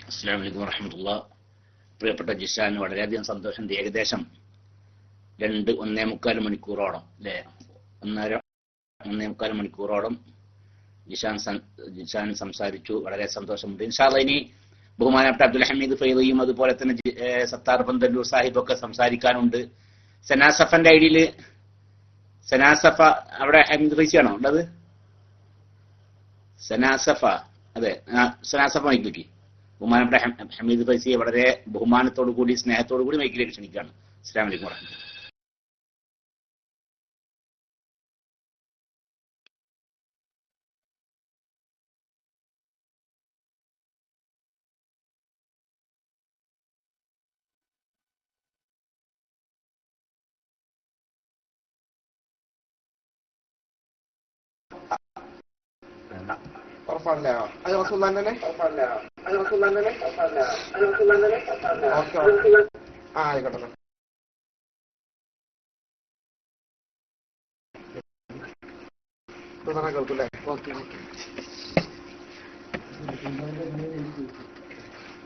അസ്സലാമു അലൈക്കും വറഹ്മത്തുള്ളാഹി. പ്രിയപ്പെട്ട ജിഷാൻ, വളരെയധികം സന്തോഷമുണ്ട്. ഏകദേശം 1.25 മണിക്കൂറോളം അല്ലേ, 1.25 മണിക്കൂറോളം ജിഷാൻ സംസാരിച്ചു. വളരെ സന്തോഷമുണ്ട്. ഇൻഷാ അല്ലാഹ് ഇനി ബഹുമാനപ്പെട്ട അബ്ദുൽ ഹമീദ് ഫൈദിയും അതുപോലെ തന്നെ സത്താർ പന്തല്ലൂർ സാഹിബൊക്കെ സംസാരിക്കാനുണ്ട്. സനാസഫന്റെ ഐഡിയിൽ സനാസഫ അവിടെ ഹമീദ് ഫൈസിയാണോ ഉള്ളത്? സനാസഫ, അതെ, സനാസഫ മൈക്കിലേക്ക് ബഹുമാനപ്പെട്ട ഹമീദ് ഫൈസിയെ വളരെ ബഹുമാനത്തോടു കൂടി സ്നേഹത്തോടു കൂടി മൈക്കിലേക്ക് ക്ഷണിക്കുകയാണ്. അസ്സലാമു അലൈക്കും വറഹ്മത്തുള്ളാഹി. ഉറപ്പാണല്ലേ? അത് റസൂലുള്ളാഹി തന്നെ. ഓക്കെ, ആയിക്കോട്ടെ. കേൾക്കൂല്ലേ? ഓക്കെ.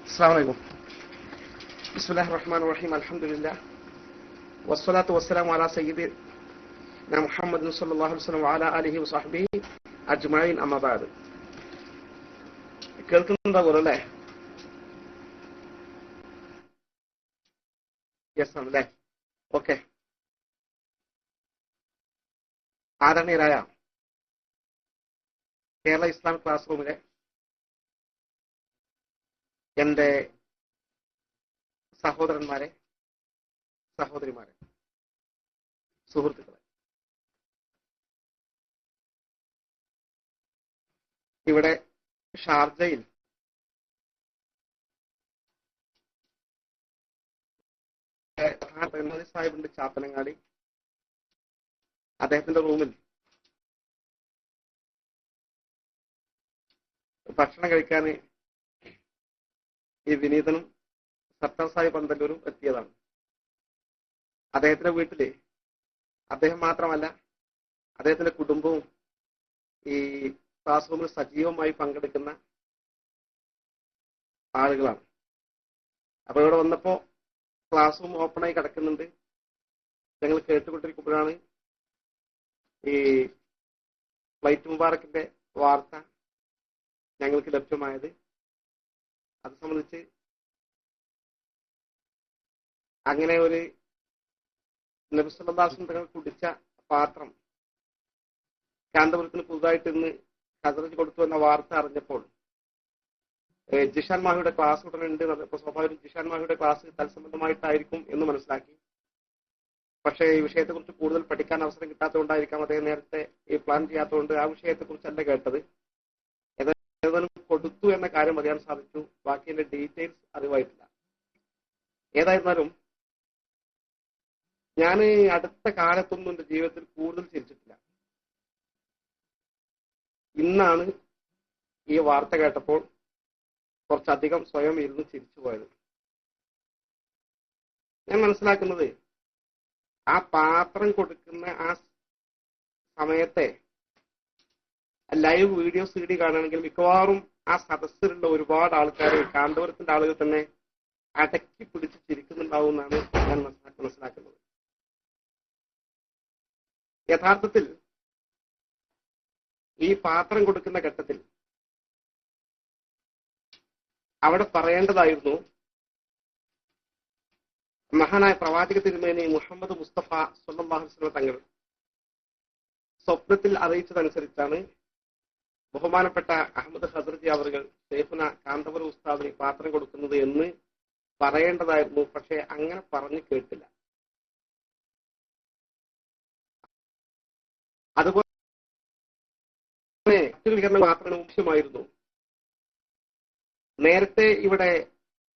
അസ്സലാമു അലൈക്കും. ബിസ്മില്ലാഹിർ റഹ്മാനിർ റഹീം. അൽഹംദുലില്ലാഹ് വസ്സലാത്തു വസ്സലാമു അലാ സയ്യിദിനാ മുഹമ്മദ് സ്വല്ലല്ലാഹു അലൈഹി വസല്ലം വഅലാ ആലിഹി വസഹ്ബിഹി അജ്മഈൻ. അമ്മാ ബഅദ്. കേൾക്കുന്നുണ്ടാകുമല്ലോ അല്ലേ? യെസ് ആണല്ലേ? ഓക്കെ. ആദരണീയരായ കേരള ഇസ്ലാമിക് ക്ലാസ് റൂമിലെ എന്റെ സഹോദരന്മാരെ, സഹോദരിമാരെ, സുഹൃത്തുക്കളെ, ഇവിടെ ഷാർജയിൽ സാഹിബുണ്ട്, ചാപ്പനങ്ങാടി. അദ്ദേഹത്തിന്റെ റൂമിൽ ഭക്ഷണം കഴിക്കാൻ ഈ വിനീതനും സത്താർ സാഹിബ് പന്തല്ലൂരും എത്തിയതാണ്. അദ്ദേഹത്തിന്റെ വീട്ടില് അദ്ദേഹം മാത്രമല്ല, അദ്ദേഹത്തിന്റെ കുടുംബവും ഈ ക്ലാസ് റൂമിൽ സജീവമായി പങ്കെടുക്കുന്ന ആളുകളാണ്. അപ്പൊ ഇവിടെ വന്നപ്പോ ക്ലാസ് റൂം ഓപ്പണായി കിടക്കുന്നുണ്ട്. ഞങ്ങൾ കേട്ടുകൊണ്ടിരിക്കുമ്പോഴാണ് ഈ ഫ്ലൈറ്റ് മുബാറക്കിന്റെ വാർത്ത ഞങ്ങൾക്ക് ലഭ്യമായത്. അത് സംബന്ധിച്ച് അങ്ങനെ ഒരു നബി സല്ലല്ലാഹു അലൈഹി വസല്ലം തങ്ങൾ കുടിച്ച പാത്രം കാന്തപുരത്തിന് പുതുതായിട്ട് ഇന്ന് ഹസ്രജ് കൊടുത്തു എന്ന വാർത്ത അറിഞ്ഞപ്പോൾ ജിഷാൻ മാഹിയുടെ ക്ലാസ് ഉടനെ ഉണ്ട്. സ്വാഭാവികം ജിഷാൻ മാഹിയുടെ ക്ലാസ് തത്സംബന്ധമായിട്ടായിരിക്കും എന്ന് മനസ്സിലാക്കി. പക്ഷേ ഈ വിഷയത്തെക്കുറിച്ച് കൂടുതൽ പഠിക്കാൻ അവസരം കിട്ടാത്തതുകൊണ്ടായിരിക്കാം അദ്ദേഹം നേരത്തെ ഈ പ്ലാൻ ചെയ്യാത്തതുകൊണ്ട് ആ വിഷയത്തെക്കുറിച്ചല്ല കേട്ടത്. ഏതായാലും കൊടുത്തു എന്ന കാര്യം അറിയാൻ സാധിച്ചു. ബാക്കി എന്റെ ഡീറ്റെയിൽസ് അറിവായിട്ടില്ല. ഏതായിരുന്നാലും ഞാൻ അടുത്ത കാലത്തൊന്നും എന്റെ ജീവിതത്തിൽ കൂടുതൽ ചിരിച്ചിട്ടില്ല. ഇന്നാണ് ഈ വാർത്ത കേട്ടപ്പോൾ കുറച്ചധികം സ്വയം ഇരുന്ന് ചിരിച്ചു പോയത്. ഞാൻ മനസ്സിലാക്കുന്നത് ആ പാത്രം കൊടുക്കുന്ന ആ സമയത്തെ ലൈവ് വീഡിയോ CD കാണുകയാണെങ്കിൽ മിക്കവാറും ആ സദസ്സിലുള്ള ഒരുപാട് ആൾക്കാർ, കാന്തപുരത്തിന്റെ ആളുകൾ തന്നെ അടക്കി പിടിച്ച് ചിരിക്കുന്നുണ്ടാവും എന്നാണ് ഞാൻ മനസ്സിലാക്കുന്നത്. യഥാർത്ഥത്തിൽ ഈ പാത്രം കൊടുക്കുന്ന ഘട്ടത്തിൽ അവിടെ പറയേണ്ടതായിരുന്നു മഹാനായ പ്രവാചക തിരുമേനി മുഹമ്മദ് മുസ്തഫ സ്വല്ലല്ലാഹു അലൈഹി വസല്ലം തങ്ങൾ സ്വപ്നത്തിൽ അറിയിച്ചതനുസരിച്ചാണ് ബഹുമാനപ്പെട്ട അഹമ്മദ് ഹസ്രജി അവറുകൾ ശൈഖുന കാന്തപുരം ഉസ്താദിന് പാത്രം കൊടുക്കുന്നത് എന്ന് പറയേണ്ടതായിരുന്നു. പക്ഷെ അങ്ങനെ പറഞ്ഞു കേട്ടില്ല. അതുപോലെ വികരണം മാത്രം മുഖ്യമായിരുന്നു. നേരത്തെ ഇവിടെ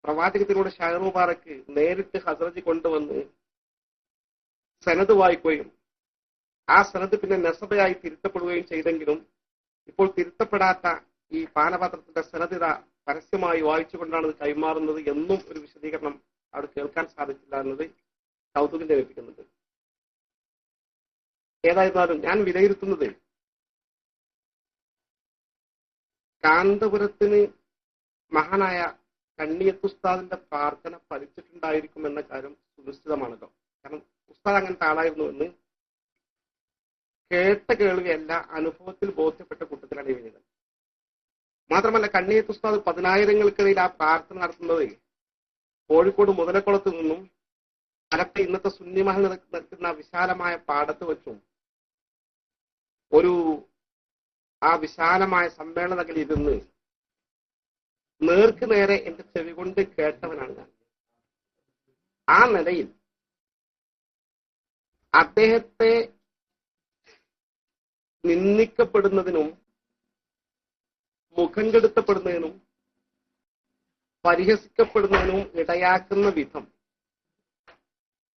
പ്രവാചകത്തിലൂടെ ഷാഹിർ മുബാറക്ക് നേരിട്ട് ഹസ്രജി കൊണ്ടുവന്ന് സനദ് വായിക്കുകയും ആ സനദ് പിന്നെ നസബയായി തിരുത്തപ്പെടുകയും ചെയ്തെങ്കിലും ഇപ്പോൾ തിരുത്തപ്പെടാത്ത ഈ പാനപാത്രത്തിന്റെ സനദിത പരസ്യമായി വായിച്ചുകൊണ്ടാണ് ഇത് കൈമാറുന്നത് എന്നും ഒരു വിശദീകരണം അവിടെ കേൾക്കാൻ സാധിച്ചില്ല എന്നത് കൗതുകം ജനിപ്പിക്കുന്നുണ്ട്. ഏതായിരുന്നാലും ഞാൻ വിലയിരുത്തുന്നത് കാന്തപുരത്തിന് മഹാനായ കണ്ണിയത്ത് ഉസ്താദിന്റെ പ്രാർത്ഥന ഫലിച്ചിട്ടുണ്ടായിരിക്കും എന്ന കാര്യം സുനിശ്ചിതമാണല്ലോ. കാരണം ഉസ്താദ് അങ്ങനത്തെ ആളായിരുന്നു എന്ന് കേട്ട കേൾവിയല്ല, അനുഭവത്തിൽ ബോധ്യപ്പെട്ട കൂട്ടത്തിലാണ് ഈ വിനീതൻ. മാത്രമല്ല കണ്ണിയത്ത് ഉസ്താദ് 10,000-ങ്ങൾക്കിടയിൽ ആ പ്രാർത്ഥന നടത്തുന്നത് കോഴിക്കോട് മുതലക്കുളത്ത് നിന്നും മലപ്പുറം ഇന്നത്തെ സുന്നി മഹൽ നിൽക്കുന്ന വിശാലമായ പാടത്ത് വെച്ചും ആ വിശാലമായ സമ്മേളനത്തിൽ ഇരുന്ന് നേർക്ക് നേരെ എന്റെ ചെവി കൊണ്ട് കേട്ടവനാണ് ഞാൻ. ആ നിലയിൽ അദ്ദേഹത്തെ നിന്ദിക്കപ്പെടുന്നതിനും മുഖം കെടുത്തപ്പെടുന്നതിനും പരിഹസിക്കപ്പെടുന്നതിനും ഇടയാക്കുന്ന വിധം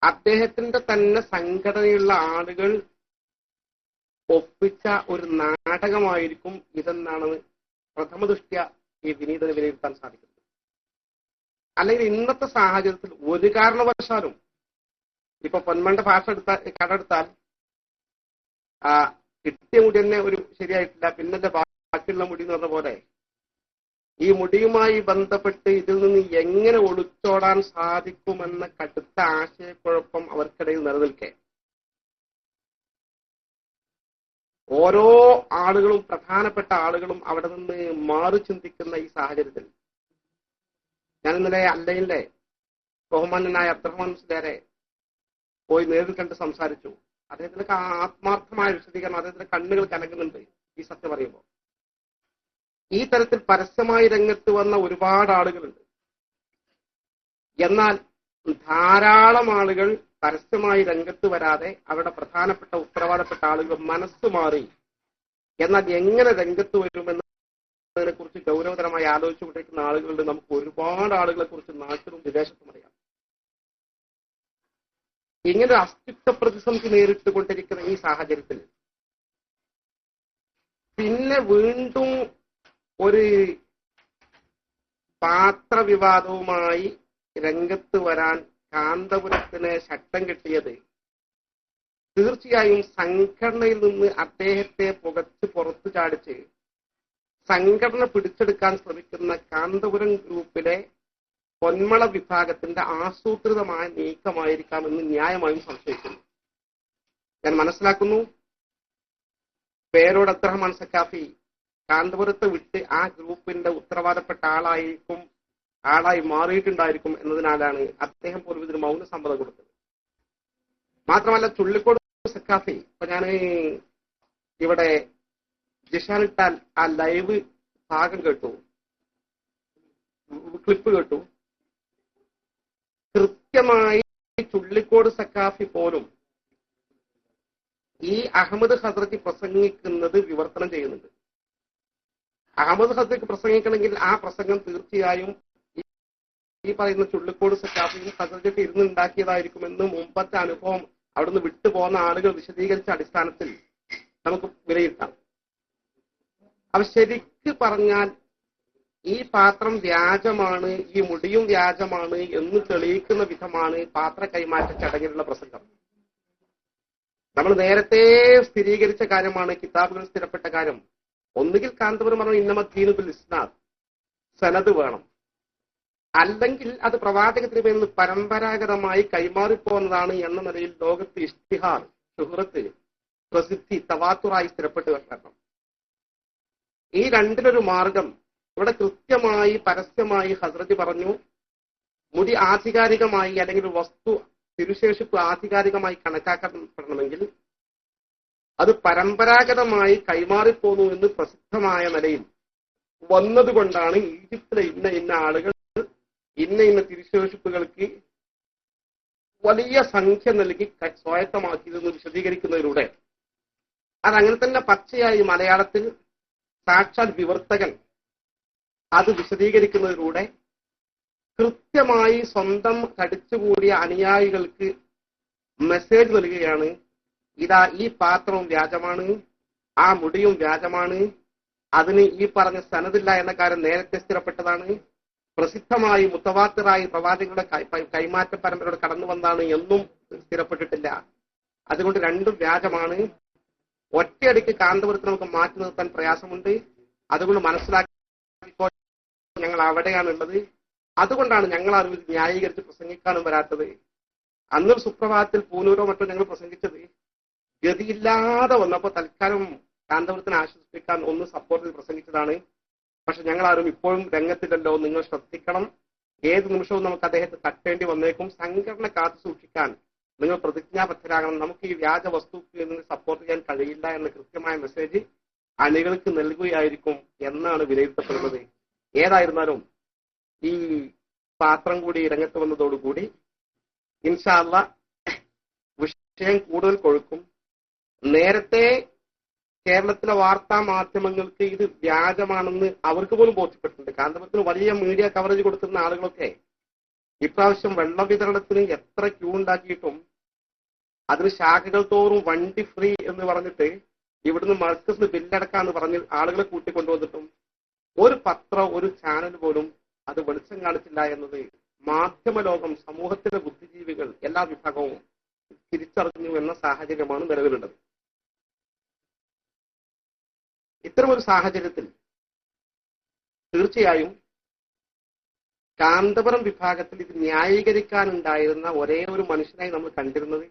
അദ്ദേഹത്തിന്റെ തന്നെ സംഘടനയുള്ള ആളുകൾ ഒപ്പിച്ച ഒരു നാടകമായിരിക്കും ഇതെന്നാണ് പ്രഥമ ദൃഷ്ട്യ ഈ വിനീതനെ വിലയിരുത്താൻ സാധിക്കുന്നത്. അല്ലെങ്കിൽ ഇന്നത്തെ സാഹചര്യത്തിൽ ഒരു കാരണവശാലും ഇപ്പൊ പൊന്മണ്ട ഭാഷ കടെടുത്താൽ കിട്ടിയ മുടി തന്നെ ഒരു ശരിയായിട്ടില്ല, പിന്നെ ബാക്കിയുള്ള മുടി എന്ന് പറഞ്ഞ പോലെ ഈ മുടിയുമായി ബന്ധപ്പെട്ട് ഇതിൽ നിന്ന് എങ്ങനെ ഒളിച്ചോടാൻ സാധിക്കുമെന്ന കടുത്ത ആശയക്കുഴപ്പം അവർക്കിടയിൽ നിലനിൽക്കെ ഓരോ ആളുകളും പ്രധാനപ്പെട്ട ആളുകളും അവിടെ നിന്ന് മാറി ചിന്തിക്കുന്ന ഈ സാഹചര്യത്തിൽ ഞാൻ ഇന്നലെ അല്ലയിലെ ബഹുമാന്യനായ അബ്ദുറഹ്മാൻ മുസ്ലിയാരെ പോയി നേരിൽ കണ്ട് സംസാരിച്ചു. അദ്ദേഹത്തിന്റെ ആത്മാർത്ഥമായ വിശദീകരണം, അദ്ദേഹത്തിന്റെ കണ്ണുകൾ കലങ്ങുന്നുണ്ട് ഈ സത്യം പറയുമ്പോൾ. ഈ തരത്തിൽ പരസ്യമായി രംഗത്ത് വന്ന ഒരുപാട് ആളുകളുണ്ട്. എന്നാൽ ധാരാളം ആളുകൾ പരസ്യമായി രംഗത്ത് വരാതെ അവരുടെ പ്രധാനപ്പെട്ട ഉത്തരവാദപ്പെട്ട ആളുകൾ മനസ്സ് മാറി. എന്നാൽ എങ്ങനെ രംഗത്ത് വരുമെന്നതിനെ കുറിച്ച് ഗൗരവതരമായി ആലോചിച്ചുകൊണ്ടിരിക്കുന്ന ആളുകളുണ്ട്. നമുക്ക് ഒരുപാട് ആളുകളെ കുറിച്ച് നാട്ടിലും വിദേശത്തും അറിയാം. ഇങ്ങനെ അസ്തിത്വ പ്രതിസന്ധി നേരിട്ടുകൊണ്ടിരിക്കുന്ന ഈ സാഹചര്യത്തിൽ പിന്നെ വീണ്ടും ഒരു പാത്രവിവാദവുമായി രംഗത്ത് വരാൻ കാന്തപുരത്തിന് ശക്തം കിട്ടിയത് തീർച്ചയായും സംഘടനയിൽ നിന്ന് അദ്ദേഹത്തെ പുറത്തു ചാടിച്ച് സംഘടന പിടിച്ചെടുക്കാൻ ശ്രമിക്കുന്ന കാന്തപുരം ഗ്രൂപ്പിലെ പൊന്മള വിഭാഗത്തിന്റെ ആസൂത്രിതമായ നീക്കമായിരിക്കാമെന്ന് ന്യായമായും സംശയിക്കുന്നു. ഞാൻ മനസ്സിലാക്കുന്നു പേരോട് അബ്ദുറഹ്മാൻ സഖാഫി കാന്തപുരത്തെ വിട്ട് ആ ഗ്രൂപ്പിന്റെ ഉത്തരവാദപ്പെട്ട ആളായി മാറിയിട്ടുണ്ടായിരിക്കും എന്നതിനാലാണ് അദ്ദേഹം പോലും ഇതിന് മൗനസമ്മതം കൊടുത്തത്. മാത്രമല്ല ചുള്ളിക്കോട് സഖാഫി, ഇപ്പൊ ഞാൻ ഇവിടെ ജിഷാനിട്ടാൽ ആ ലൈവ് ഭാഗം കേട്ടു, ക്ലിപ്പ് കേട്ടു. കൃത്യമായി ചുള്ളിക്കോട് സഖാഫി പോലും ഈ അഹമ്മദ് ഹസ്രജി പ്രസംഗിക്കുന്നത് വിവർത്തനം ചെയ്യുന്നുണ്ട്. അഹമ്മദ് ഹസ്രജ് പ്രസംഗിക്കണമെങ്കിൽ ആ പ്രസംഗം തീർച്ചയായും ഈ പറയുന്ന ചുള്ളിക്കോട് സഖാഫിയും ഹസ്രജൊക്കെ ഇരുന്നുണ്ടാക്കിയതായിരിക്കുമെന്ന് മുമ്പത്തെ അനുഭവം അവിടുന്ന് വിട്ടുപോകുന്ന ആളുകൾ വിശദീകരിച്ച അടിസ്ഥാനത്തിൽ നമുക്ക് വിലയിരുത്താം. അപ്പൊ ശരിക്ക് പറഞ്ഞാൽ ഈ പാത്രം വ്യാജമാണ്, ഈ മുടിയും വ്യാജമാണ് എന്ന് തെളിയിക്കുന്ന വിധമാണ് പാത്ര കൈമാറ്റ ചടങ്ങിലുള്ള പ്രസംഗം. നമ്മൾ നേരത്തെ സ്ഥിരീകരിച്ച കാര്യമാണ്, കിതാബുകൾ സ്ഥിരപ്പെട്ട കാര്യം. ഒന്നുകിൽ കാന്തപുരം പറഞ്ഞു ഇന്നമദ്ദീനു ബിൽ ഇസ്നാദ്, സനദ് വേണം, അല്ലെങ്കിൽ അത് പ്രവാചക തിരുമേനിൽ നിന്ന് പരമ്പരാഗതമായി കൈമാറിപ്പോകുന്നതാണ് എന്ന നിലയിൽ ലോകത്ത് ഇഷ്തിഹാർ, ഷുഹ്റത്ത്, പ്രസിദ്ധി, തവാത്തുറായി സ്ഥിരപ്പെട്ട് വരണം. ഈ രണ്ടിലൊരു മാർഗം ഇവിടെ കൃത്യമായി പരസ്യമായി ഹസ്രജ് പറഞ്ഞു, മുടി ആധികാരികമായി അല്ലെങ്കിൽ ഒരു വസ്തു തിരുശേഷിപ്പ് ആധികാരികമായി കണക്കാക്കപ്പെടണമെങ്കിൽ അത് പരമ്പരാഗതമായി കൈമാറിപ്പോന്നു എന്ന് പ്രസിദ്ധമായ നിലയിൽ വന്നതുകൊണ്ടാണ് ഈജിപ്തിലെ ഇന്ന ആളുകൾ ഇന്ന തിരുശേഷിപ്പുകൾക്ക് വലിയ സംഖ്യ നൽകി സ്വായത്തമാക്കിയതെന്ന് വിശദീകരിക്കുന്നതിലൂടെ അതങ്ങനെ തന്നെ പച്ചയായി മലയാളത്തിൽ സാക്ഷാൽ വിവർത്തകൻ അത് വിശദീകരിക്കുന്നതിലൂടെ കൃത്യമായി സ്വന്തം കടിച്ചുകൂടിയ അനുയായികൾക്ക് മെസ്സേജ് നൽകുകയാണ്, ഇതാ ഈ പാത്രവും വ്യാജമാണ്, ആ മുടിയും വ്യാജമാണ്, അതിന് ഈ പറഞ്ഞ സനദില്ല എന്ന കാര്യം നേരത്തെ സ്ഥിരപ്പെട്ടതാണ്, പ്രസിദ്ധമായി മുത്തവാത്തിറായി പ്രവാചകരുടെ കൈമാറ്റ പരമ്പരയോട് കടന്നു വന്നാണ് എന്നും സ്ഥിരപ്പെട്ടിട്ടില്ല. അതുകൊണ്ട് രണ്ടും വ്യാജമാണ്. ഒറ്റയടിക്ക് കാന്തപുരത്ത് നമുക്ക് മാറ്റി നിർത്താൻ പ്രയാസമുണ്ട്. അതുകൊണ്ട് മനസ്സിലാക്കിക്കോ, ഞങ്ങൾ അവിടെയാണുള്ളത്, അതുകൊണ്ടാണ് ഞങ്ങൾ ആരും ഇത് ന്യായീകരിച്ച് പ്രസംഗിക്കാനും വരാത്തത്. അന്നൊരു സുപ്രഭാതത്തിൽ പൂനൂരോ മറ്റോ ഞങ്ങൾ പ്രസംഗിച്ചത് ഗതിയില്ലാതെ വന്നപ്പോൾ തൽക്കാലം കാന്തപുരത്തിനെ ആശ്വസിപ്പിക്കാൻ ഒന്ന് സപ്പോർട്ടിൽ പ്രസംഗിച്ചതാണ്. പക്ഷെ ഞങ്ങൾ ആരും ഇപ്പോഴും രംഗത്തില്ലല്ലോ, നിങ്ങൾ ശ്രദ്ധിക്കണം, ഏത് നിമിഷവും നമുക്ക് അദ്ദേഹത്തെ തട്ടേണ്ടി വന്നേക്കും, സംഘടന കാത്തു സൂക്ഷിക്കാൻ നിങ്ങൾ പ്രതിജ്ഞാബദ്ധരാകണം, നമുക്ക് ഈ വ്യാജ വസ്തുക്കളിൽ നിന്ന് സപ്പോർട്ട് ചെയ്യാൻ കഴിയില്ല എന്ന കൃത്യമായ മെസ്സേജ് അണികൾക്ക് നൽകുകയായിരിക്കും എന്നാണ് വിലയിരുത്തപ്പെടുന്നത്. ഏതായിരുന്നാലും ഈ പാത്രം കൂടി രംഗത്ത് വന്നതോടുകൂടി ഇൻഷാ അല്ലാഹ് വിഷയം കൂടുതൽ കൊഴുക്കും. നേരത്തെ കേരളത്തിലെ വാർത്താ മാധ്യമങ്ങൾക്ക് ഇത് വ്യാജമാണെന്ന് അവർക്ക് പോലും ബോധ്യപ്പെട്ടിട്ടുണ്ട്. കാന്തപുരത്തിന് വലിയ മീഡിയ കവറേജ് കൊടുക്കുന്ന ആളുകളൊക്കെ ഇപ്രാവശ്യം വെള്ള വിതരണത്തിന് എത്ര ക്യൂ ഉണ്ടാക്കിയിട്ടും അതിന് ശാഖകൾ തോറും വണ്ടി ഫ്രീ എന്ന് പറഞ്ഞിട്ട് ഇവിടുന്ന് മർക്കസിന് ബില്ലടക്കാന്ന് പറഞ്ഞ് ആളുകളെ കൂട്ടിക്കൊണ്ടുവന്നിട്ടും ഒരു പത്രം ഒരു ചാനൽ പോലും അത് വെളിച്ചം കാണിച്ചില്ല എന്നത് മാധ്യമ ലോകം, സമൂഹത്തിലെ ബുദ്ധിജീവികൾ, എല്ലാ വിഭാഗവും തിരിച്ചറിഞ്ഞു എന്ന സാഹചര്യമാണ് നിലവിലുള്ളത്. ഇത്തരമൊരു സാഹചര്യത്തിൽ തീർച്ചയായും കാന്തപുരം വിഭാഗത്തിൽ ഇത് ന്യായീകരിക്കാനുണ്ടായിരുന്ന ഒരേ ഒരു മനുഷ്യനായി നമ്മൾ കണ്ടിരുന്നത്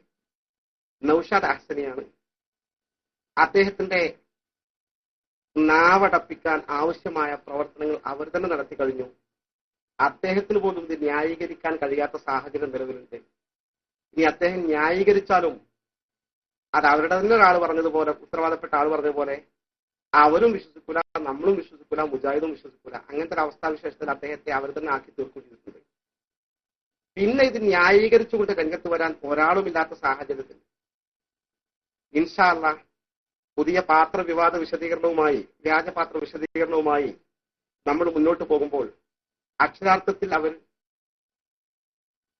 നൗഷാദ് അഹ്സനെയാണ്. അദ്ദേഹത്തിന്റെ നാവടപ്പിക്കാൻ ആവശ്യമായ പ്രവർത്തനങ്ങൾ അവർ തന്നെ നടത്തി കഴിഞ്ഞു. അദ്ദേഹത്തിന് പോലും ഇത് ന്യായീകരിക്കാൻ കഴിയാത്ത സാഹചര്യം നിലവിലുണ്ട്. ഇനി അദ്ദേഹം ന്യായീകരിച്ചാലും അത് അവരുടെ തന്നെ ഒരാൾ പറഞ്ഞതുപോലെ, ഉത്തരവാദപ്പെട്ട ആൾ പറഞ്ഞതുപോലെ, അവരും വിശ്വസിക്കൂല, നമ്മളും വിശ്വസിക്കൂല, മുജാഹിദും വിശ്വസിക്കൂല. അങ്ങനത്തെ ഒരു അവസ്ഥാവിശേഷത്തിൽ അദ്ദേഹത്തെ അവർ തന്നെ ആക്കി തീർക്കും ചെയ്തിട്ടുണ്ട്. പിന്നെ ഇത് ന്യായീകരിച്ചുകൊണ്ട് രംഗത്ത് വരാൻ ഒരാളുമില്ലാത്ത സാഹചര്യത്തിൽ ഇൻഷാ അല്ലാഹ് പുതിയ പാത്ര വിവാദ വിശദീകരണവുമായി, വ്യാജപാത്ര വിശദീകരണവുമായി നമ്മൾ മുന്നോട്ട് പോകുമ്പോൾ അക്ഷരാർത്ഥത്തിൽ അവർ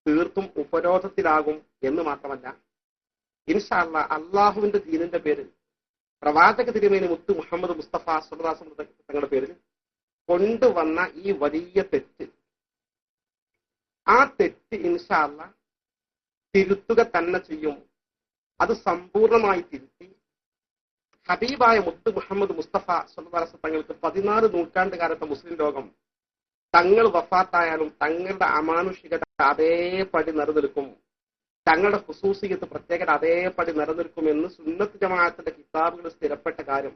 തീർത്തും ഉപരോധത്തിലാകും എന്ന് മാത്രമല്ല, ഇൻഷാ അല്ലാഹ് അള്ളാഹുവിന്റെ ദീനിന്റെ പേരിൽ പ്രവാചക തിരുമേനി മുത്ത് മുഹമ്മദ് മുസ്തഫ സ്വല്ലല്ലാഹു അലൈഹി വസല്ലം തങ്ങളുടെ പേരിൽ കൊണ്ടുവന്ന ഈ വലിയ തെറ്റ്, ആ തെറ്റ് ഇൻഷാ അല്ലാഹ് തിരുത്തുക തന്നെ ചെയ്യും. അത് സമ്പൂർണമായി തിരുത്തി ഹബീബായ മുത്ത് മുഹമ്മദ് മുസ്തഫ സ്വല്ലല്ലാഹു അലൈഹി വസല്ലം തങ്ങൾക്ക് 14 നൂറ്റാണ്ട് കാലത്തെ മുസ്ലിം ലോകം തങ്ങൾ വഫാത്തായാലും തങ്ങളുടെ അമാനുഷികത അതേപടി നിലനിൽക്കും, തങ്ങളുടെ ഖുസൂസിയത്ത് പ്രത്യേകത അതേപടി നിലനിൽക്കുമെന്ന് സുന്നത്ത് ജമാഅത്തിന്റെ കിതാബുകൾ സ്ഥിരപ്പെട്ട കാര്യം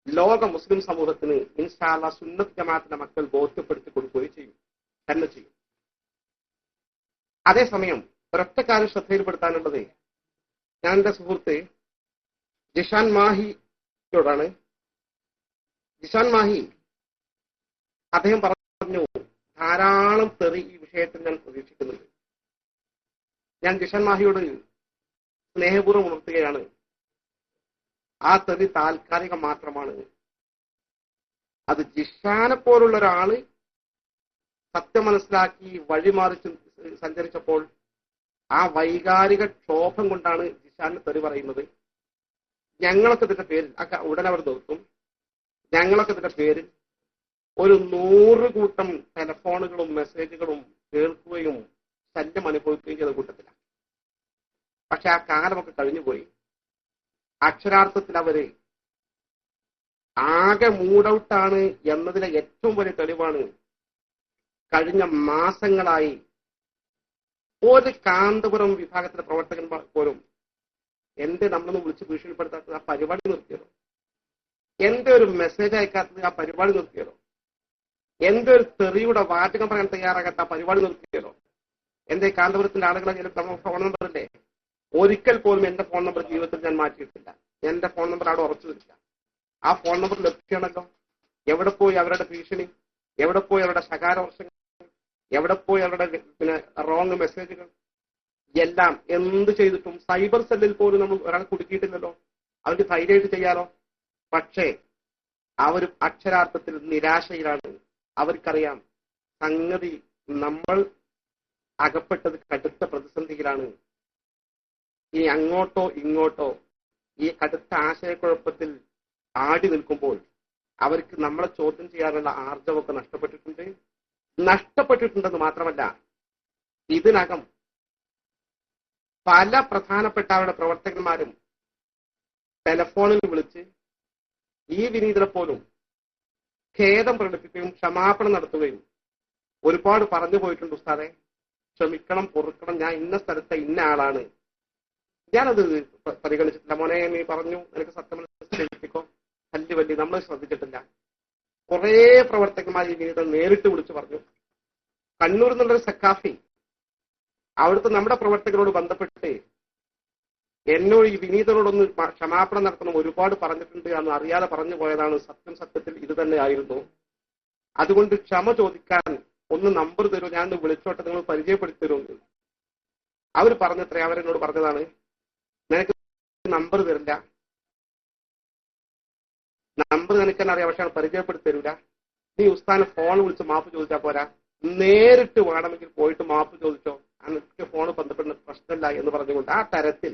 ലോക മുസ്ലിം സമൂഹത്തിന് ഇൻഷാ അല്ലാഹ് സുന്നത്ത് ജമാഅത്തിന്റെ മക്കൾ ബോധ്യപ്പെടുത്തി കൊടുക്കുകയും ചെയ്യും തന്നെ ചെയ്യും. അതേസമയം ഒരൊറ്റ കാര്യം ശ്രദ്ധയിൽപ്പെടുത്താനുള്ളത്, ഞാൻ എന്റെ സുഹൃത്ത് ജിഷാൻ മാഹിയോടാണ്. ജിഷാൻ മാഹി അദ്ദേഹം പറഞ്ഞു, ധാരാളം തെറി ഈ വിഷയത്തിൽ ഞാൻ പ്രതീക്ഷിക്കുന്നുണ്ട്. ഞാൻ ജിഷാൻ മാഹിയോട് സ്നേഹപൂർവ്വം ഉണർത്തുകയാണ്, ആ തെറി താൽക്കാലികം മാത്രമാണ്. അത് ജിഷാനെ പോലുള്ള ഒരാള് സത്യം മനസ്സിലാക്കി വഴിമാറി സഞ്ചരിച്ചപ്പോൾ ആ വൈകാരിക ക്ഷോഭം കൊണ്ടാണ് ജിഷാന് തെറി പറയുന്നത്. ഞങ്ങളൊക്കെ ഇതിന്റെ പേരിൽ ഉടനെ അവർ നിർത്തും. ഞങ്ങളൊക്കെ ഇതിന്റെ പേരിൽ ഒരു 100 കൂട്ടം ടെലഫോണുകളും മെസ്സേജുകളും കേൾക്കുകയും ശല്യം അനുഭവിക്കുകയും ചെയ്ത കൂട്ടത്തിലാണ്. പക്ഷെ ആ കാലമൊക്കെ കഴിഞ്ഞുപോയി. അക്ഷരാർത്ഥത്തിൽ അവര് ആകെ മൂഡൌട്ടാണ് എന്നതിലെ ഏറ്റവും വലിയ തെളിവാണ് കഴിഞ്ഞ മാസങ്ങളായി ഒരു കാന്തപുരം വിഭാഗത്തിലെ പ്രവർത്തകന്മാർ പോലും എന്റെ നമ്മളൊന്ന് വിളിച്ച് ഭീഷണിപ്പെടുത്താത്തത് ആ പരിപാടി നിർത്തിയതോ, എന്റെ ഒരു മെസ്സേജ് അയക്കാത്തത് ആ പരിപാടി നിർത്തിയതോ, എന്റെ ഒരു തെറിയുടെ വാചകം പറയാൻ തയ്യാറാകാത്ത ആ പരിപാടി നിർത്തിയതോ. എന്റെ കാന്തപുരത്തിന്റെ ആളുകളെ ഫോൺ നമ്പറില്ലേ, ഒരിക്കൽ പോലും എന്റെ ഫോൺ നമ്പർ ജീവിതത്തിൽ ഞാൻ മാറ്റിയിട്ടില്ല. എന്റെ ഫോൺ നമ്പർ അവിടെ ഉറച്ചുവരില്ല. ആ ഫോൺ നമ്പർ ലഭ്യമാണല്ലോ. എവിടെ പോയി അവരുടെ ഭീഷണി, എവിടെ പോയി അവരുടെ ശകാരവർഷങ്ങൾ, എവിടെ പോയി അവരുടെ റോങ് മെസ്സേജുകൾ, എല്ലാം എന്ത് ചെയ്തിട്ടും സൈബർ സെല്ലിൽ പോലും നമ്മൾ ഒരാളെ കുടുക്കിയിട്ടില്ലല്ലോ. അവർക്ക് ധൈര്യമായിട്ട് ചെയ്യാലോ. പക്ഷേ അവർ അക്ഷരാർത്ഥത്തിൽ നിരാശയിലാണ്. അവർക്കറിയാം സംഗതി നമ്മൾ അകപ്പെട്ടത് കടുത്ത പ്രതിസന്ധിയിലാണ്. ഇനി അങ്ങോട്ടോ ഇങ്ങോട്ടോ ഈ കടുത്ത ആശയക്കുഴപ്പത്തിൽ ആടി നിൽക്കുമ്പോൾ അവർക്ക് നമ്മളെ ചോദ്യം ചെയ്യാനുള്ള ആർജവമൊക്കെ നഷ്ടപ്പെട്ടിട്ടുണ്ടെന്ന് മാത്രമല്ല, ഇതിനകം പല പ്രധാനപ്പെട്ട അവരുടെ പ്രവർത്തകന്മാരും ടെലഫോണിൽ വിളിച്ച് ഈ വിനീതനെ പോലും ഖേദം പ്രകടിപ്പിക്കുകയും ക്ഷമാപണം നടത്തുകയും ഒരുപാട് പറഞ്ഞു പോയിട്ടുണ്ട് ഉസ്താദെ, ക്ഷമിക്കണം, പൊറുക്കണം, ഞാൻ ഇന്ന സ്ഥലത്തെ ഇന്ന ആളാണ്, ഞാനത് പരിഗണിച്ചിട്ടില്ല. മോനെ നീ പറഞ്ഞു, എനിക്ക് സത്യം മനസ്സിലേക്കോ, വലിയ നമ്മൾ ശ്രദ്ധിച്ചിട്ടില്ല. കുറെ പ്രവർത്തകന്മാർ ഈ വിനീതൻ നേരിട്ട് വിളിച്ചു പറഞ്ഞു. കണ്ണൂർ എന്നുള്ളൊരു സക്കാഫി അവിടുത്തെ നമ്മുടെ പ്രവർത്തകരോട് ബന്ധപ്പെട്ട് എന്നോട് ഈ വിനീതനോടൊന്ന് ക്ഷമാപണം നടത്തണം, ഒരുപാട് പറഞ്ഞിട്ടുണ്ട്, അന്ന് അറിയാതെ പറഞ്ഞു പോയതാണ്, സത്യത്തിൽ ഇത് തന്നെ ആയിരുന്നു, അതുകൊണ്ട് ക്ഷമ ചോദിക്കാൻ ഒന്ന് നമ്പർ തരുമോ, ഞാൻ വിളിച്ചോട്ടെ, നിങ്ങൾ പരിചയപ്പെടുത്തി തരുമെന്ന്. അവർ പറഞ്ഞത്രേ, അവരെന്നോട് പറഞ്ഞതാണ്, നിനക്ക് നമ്പർ തരില്ല, നമ്പർ നിനക്കെന്നെ അറിയാം, പക്ഷെ പരിചയപ്പെടുത്തി തരൂല, നീ ഉസ്താനെ ഫോൺ വിളിച്ച് മാപ്പ് ചോദിച്ചാൽ പോരാ, നേരിട്ട് വേണമെങ്കിൽ പോയിട്ട് മാപ്പ് ചോദിച്ചോ, എനിക്ക് ഫോൺ ബന്ധപ്പെടുന്ന പ്രശ്നമില്ല എന്ന് പറഞ്ഞുകൊണ്ട് ആ തരത്തിൽ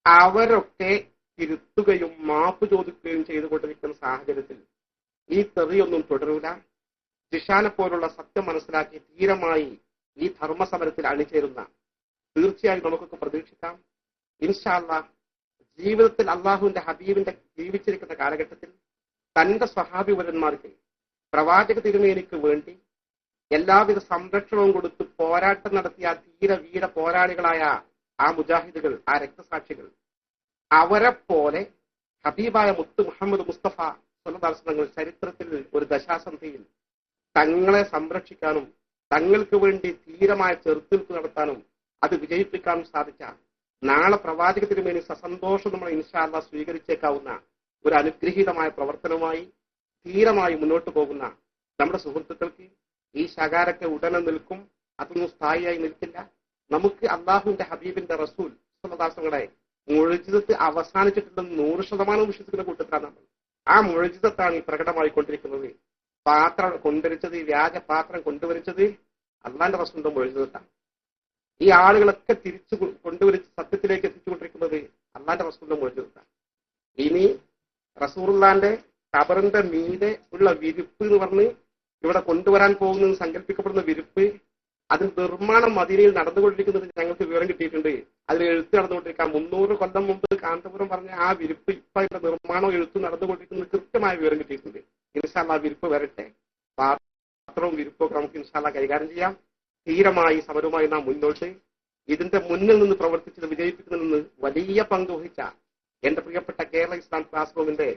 അവരൊക്കെ തിരുത്തുകയും മാപ്പ് ചോദിക്കുകയും ചെയ്തുകൊണ്ടിരിക്കുന്ന സാഹചര്യത്തിൽ ഈ തെറിയൊന്നും തുടരൂല. ജിഷാനെ പോലുള്ള സത്യം മനസ്സിലാക്കി ധീരമായി ഈ ധർമ്മസമരത്തിൽ അണിചേരുന്ന തീർച്ചയായും നമുക്കൊക്കെ പ്രതീക്ഷിക്കാം. ഇൻഷാ അല്ലാഹ് ജീവിതത്തിൽ അള്ളാഹുവിന്റെ ഹബീബിന്റെ ജീവിച്ചിരിക്കുന്ന കാലഘട്ടത്തിൽ തന്റെ സ്വഹാബിവരന്മാർക്ക് പ്രവാചക തിരുമേനിക്ക് വേണ്ടി എല്ലാവിധ സംരക്ഷണവും കൊടുത്ത് പോരാട്ടം നടത്തിയ ധീര വീര പോരാളികളായ ആ മുജാഹിദുകൾ, ആ രക്തസാക്ഷികൾ, അവരെ പോലെ ഹബീബായ മുത്ത് മുഹമ്മദ് മുസ്തഫ സ്വല്ലല്ലാഹു ചരിത്രത്തിൽ ഒരു ദശാസന്ധിയിൽ തങ്ങളെ സംരക്ഷിക്കാനും തങ്ങൾക്ക് വേണ്ടി ധീരമായ ചെറുത്തുനിൽപ്പ് നടത്താനും അത് വിജയിപ്പിക്കാനും സാധിച്ച നാളെ പ്രവാചക തിരുമേനി സസന്തോഷം നമ്മൾ ഇൻഷാ അല്ലാഹ് സ്വീകരിച്ചേക്കാവുന്ന ഒരു അനുഗ്രഹീതമായ പ്രവർത്തനവുമായി ധീരമായി മുന്നോട്ട് പോകുന്ന നമ്മുടെ സുഹൃത്തുക്കൾക്ക് ഈ ശകാരൊക്കെ ഉടനെ നിൽക്കും, അതൊന്നും സ്ഥായിയായി നിൽക്കില്ല. നമുക്ക് അള്ളാഹുവിന്റെ ഹബീബിന്റെ റസൂൽ സ്വല്ലല്ലാഹുടെ മുഅ്ജിസത്ത് അവസാനിച്ചിട്ടുണ്ടെന്ന് 100% വിശ്വസിക്കുന്ന കൂട്ടത്തിലാണ് നമ്മൾ. ആ മുഅ്ജിസത്താണ് ഈ പ്രകടമായിക്കൊണ്ടിരിക്കുന്നത്. പാത്രം കൊണ്ടുവരിച്ചത്, വ്യാജ പാത്രം കൊണ്ടുവരിച്ചത് അള്ളാന്റെ റസൂലിന്റെ മുഅ്ജിസത്താണ്. ഈ ആളുകളൊക്കെ തിരിച്ചു കൊണ്ടുവരിച്ച് സത്യത്തിലേക്ക് എത്തിച്ചുകൊണ്ടിരിക്കുന്നത് അള്ളാന്റെ റസൂലിന്റെ മുഅ്ജിസത്താണ്. ഇനി റസൂലുള്ളാന്റെ ഖബറിന്റെ മീതെ ഉള്ള വിരിപ്പ് എന്ന് പറഞ്ഞ് ഇവിടെ കൊണ്ടുവരാൻ പോകുന്നത് സങ്കല്പിക്കപ്പെടുന്ന വിരിപ്പ്, അതിന് നിർമ്മാണം മദീനയിൽ നടന്നുകൊണ്ടിരിക്കുന്നത് ഞങ്ങൾക്ക് വിവരം കിട്ടിയിട്ടുണ്ട്. അതിൽ എഴുത്ത് നടന്നുകൊണ്ടിരിക്കാം. 300 കൊല്ലം മുമ്പ് കാന്തപുരം പറഞ്ഞ ആ വിരിപ്പ് ഇപ്പൊ അതിന്റെ നിർമ്മാണം എഴുത്ത് നടന്നുകൊണ്ടിരിക്കുന്നത് കൃത്യമായ വിവരം കിട്ടിയിട്ടുണ്ട്. ഇൻഷാ അല്ലാഹ് വിരിപ്പ് വരട്ടെ. പാത്രവും വിരിപ്പൊക്കെ നമുക്ക് ഇൻഷാ അല്ലാഹ് കൈകാര്യം ചെയ്യാം. ധീരമായി സമരവുമായി നാം മുന്നോട്ട് ഇതിന്റെ മുന്നിൽ നിന്ന് പ്രവർത്തിച്ചത് വിജയിപ്പിക്കുന്നതിന് വലിയ പങ്ക് വഹിച്ച എന്റെ പ്രിയപ്പെട്ട കേരള ഇസ്ലാം ക്ലാസ് റൂമിന്റെ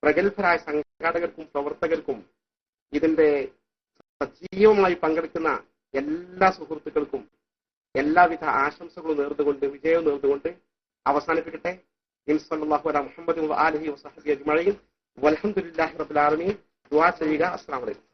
പ്രഗത്ഭരായ സംഘാടകർക്കും പ്രവർത്തകർക്കും ഇതിന്റെ സജീവമായി പങ്കെടുക്കുന്ന എല്ലാ സുഹൃത്തുക്കൾക്കും എല്ലാവിധ ആശംസകളും നേർന്നുകൊണ്ട് വിജയവും നേർന്നുകൊണ്ട് അവസാനിപ്പിക്കട്ടെ. ഇൻഷാല്ലാഹു അലാ മുഹമ്മദ് വ ആലിഹി വസഹബിഹി അജ്മഈൻ വൽഹംദുലില്ലാഹി റബ്ബിൽ ആലമീൻ. ദുആ ചെയ്യുക. അസ്സലാമു അലൈക്കും.